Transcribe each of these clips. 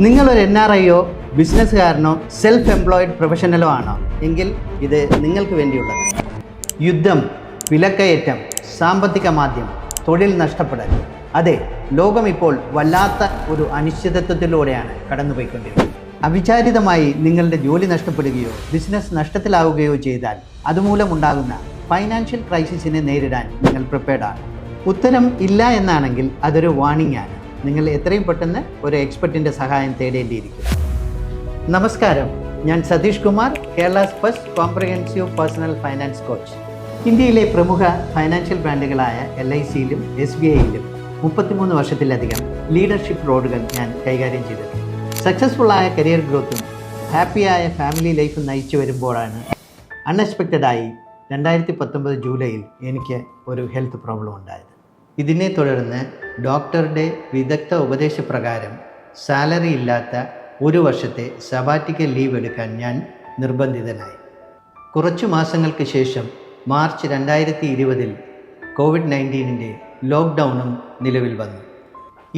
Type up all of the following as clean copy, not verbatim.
നിങ്ങളൊരു NRIയോ ബിസിനസ്സുകാരനോ self employed പ്രൊഫഷണലോ ആണോ എങ്കിൽ ഇത് നിങ്ങൾക്ക് വേണ്ടിയുള്ളത്. യുദ്ധം, വിലക്കയറ്റം, സാമ്പത്തിക മാന്ദ്യം, തൊഴിൽ നഷ്ടപ്പെടൽ. അതെ, ലോകം ഇപ്പോൾ വല്ലാത്ത ഒരു അനിശ്ചിതത്വത്തിലൂടെയാണ് കടന്നുപോയിക്കൊണ്ടിരിക്കുന്നത്. അവിചാരിതമായി നിങ്ങളുടെ ജോലി നഷ്ടപ്പെടുകയോ ബിസിനസ് നഷ്ടത്തിലാവുകയോ ചെയ്താൽ അതുമൂലമുണ്ടാകുന്ന ഫൈനാൻഷ്യൽ ക്രൈസിസിനെ നേരിടാൻ നിങ്ങൾ പ്രിപ്പയർഡാണ്. ഉത്തരം ഇല്ല എന്നാണെങ്കിൽ അതൊരു വാർണിംഗ് ആണ്. നിങ്ങൾ എത്രയും പെട്ടെന്ന് ഒരു എക്സ്പെർട്ടിൻ്റെ സഹായം തേടേണ്ടിയിരിക്കും. നമസ്കാരം, ഞാൻ Satheesh Kumar, Kerala's first comprehensive personal finance coach. ഇന്ത്യയിലെ പ്രമുഖ ഫൈനാൻഷ്യൽ ബ്രാൻഡുകളായ LICയിലും SBIയിലും 33 വർഷത്തിലധികം ലീഡർഷിപ്പ് റോളുകൾ ഞാൻ കൈകാര്യം ചെയ്തിട്ടുണ്ട്. സക്സസ്ഫുള്ളായ കരിയർ ഗ്രോത്തും ഹാപ്പിയായ ഫാമിലി ലൈഫും നയിച്ചു വരുമ്പോഴാണ് അൺഎക്സ്പെക്റ്റഡായി 2019 ജൂലൈയിൽ എനിക്ക് ഒരു ഹെൽത്ത് പ്രോബ്ലം ഉണ്ടായത്. ഇതിനെ തുടർന്ന് ഡോക്ടറുടെ വിദഗ്ധ ഉപദേശപ്രകാരം സാലറി ഇല്ലാത്ത ഒരു വർഷത്തെ സബാറ്റിക്കൽ ലീവ് എടുക്കാൻ ഞാൻ നിർബന്ധിതനായി. കുറച്ചു മാസങ്ങൾക്ക് ശേഷം മാർച്ച് 2020 COVID-19 ലോക്ക്ഡൗണും നിലവിൽ വന്നു.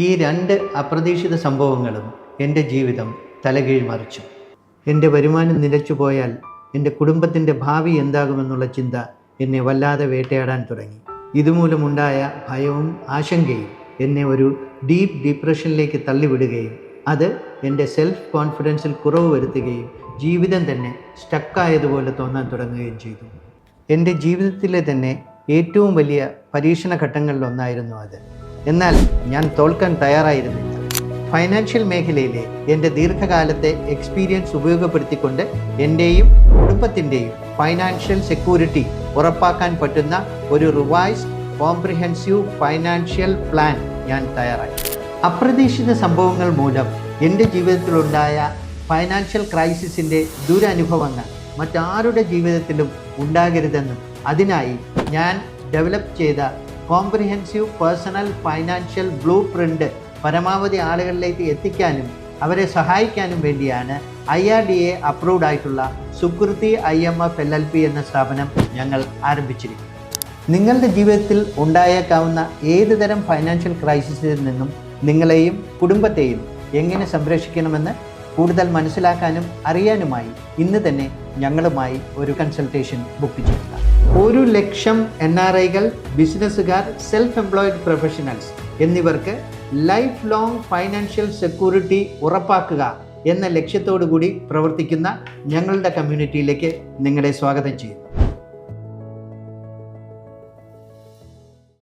ഈ 2 അപ്രതീക്ഷിത സംഭവങ്ങളും എൻ്റെ ജീവിതം തലകീഴ് മറിച്ചു. എൻ്റെ വരുമാനം നിലച്ചുപോയാൽ എൻ്റെ കുടുംബത്തിൻ്റെ ഭാവി എന്താകുമെന്നുള്ള ചിന്ത എന്നെ വല്ലാതെ വേട്ടയാടാൻ തുടങ്ങി. ഇതുമൂലമുണ്ടായ ഭയവും ആശങ്കയും എന്നെ ഒരു ഡീപ്പ് ഡിപ്രഷനിലേക്ക് തള്ളിവിടുകയും അത് എൻ്റെ സെൽഫ് കോൺഫിഡൻസിൽ കുറവ് വരുത്തുകയും ജീവിതം തന്നെ സ്റ്റക്കായതുപോലെ തോന്നാൻ തുടങ്ങുകയും ചെയ്തു. എൻ്റെ ജീവിതത്തിലെ തന്നെ ഏറ്റവും വലിയ പരീക്ഷണ ഘട്ടങ്ങളിലൊന്നായിരുന്നു അത്. എന്നാൽ ഞാൻ തോൽക്കാൻ തയ്യാറായിരുന്നില്ല. ഫൈനാൻഷ്യൽ മേഖലയിലെ എൻ്റെ ദീർഘകാലത്തെ എക്സ്പീരിയൻസ് ഉപയോഗപ്പെടുത്തിക്കൊണ്ട് എൻ്റെയും കുടുംബത്തിൻ്റെയും ഫൈനാൻഷ്യൽ സെക്യൂരിറ്റി ഉറപ്പാക്കാൻ പറ്റുന്ന ഒരു റിവൈസ്ഡ് കോംപ്രിഹെൻസീവ് ഫൈനാൻഷ്യൽ പ്ലാൻ ഞാൻ തയ്യാറാക്കി. അപ്രതീക്ഷിത സംഭവങ്ങൾ മൂലം എൻ്റെ ജീവിതത്തിലുണ്ടായ ഫൈനാൻഷ്യൽ ക്രൈസിസിൻ്റെ ദുരനുഭവങ്ങൾ മറ്റാരുടെ ജീവിതത്തിലും ഉണ്ടാകരുതെന്നും അതിനായി ഞാൻ ഡെവലപ്പ് ചെയ്ത comprehensive personal financial blue print പരമാവധി ആളുകളിലേക്ക് എത്തിക്കാനും അവരെ സഹായിക്കാനും വേണ്ടിയാണ് IRDA അപ്രൂവ്ഡ് ആയിട്ടുള്ള സുകൃതി IMF LLP എന്ന സ്ഥാപനം ഞങ്ങൾ ആരംഭിച്ചിരിക്കുന്നത്. നിങ്ങളുടെ ജീവിതത്തിൽ ഉണ്ടായേക്കാവുന്ന ഏത് തരം ഫൈനാൻഷ്യൽ ക്രൈസിസിൽ നിന്നും നിങ്ങളെയും കുടുംബത്തെയും എങ്ങനെ സംരക്ഷിക്കണമെന്ന് കൂടുതൽ മനസ്സിലാക്കാനും അറിയാനുമായി ഇന്ന് തന്നെ ഞങ്ങളുമായി ഒരു കൺസൾട്ടേഷൻ ബുക്ക് ചെയ്യുക. 1 ലക്ഷം NRIകൾ, ബിസിനസ്സുകാർ, സെൽഫ് എംപ്ലോയിഡ് പ്രൊഫഷണൽസ് എന്നിവർക്ക് ലൈഫ് ലോങ് ഫൈനാൻഷ്യൽ സെക്യൂരിറ്റി ഉറപ്പാക്കുക എന്ന ലക്ഷ്യത്തോടു കൂടി പ്രവർത്തിക്കുന്ന ഞങ്ങളുടെ കമ്മ്യൂണിറ്റിയിലേക്ക് നിങ്ങളെ സ്വാഗതം ചെയ്യുന്നു.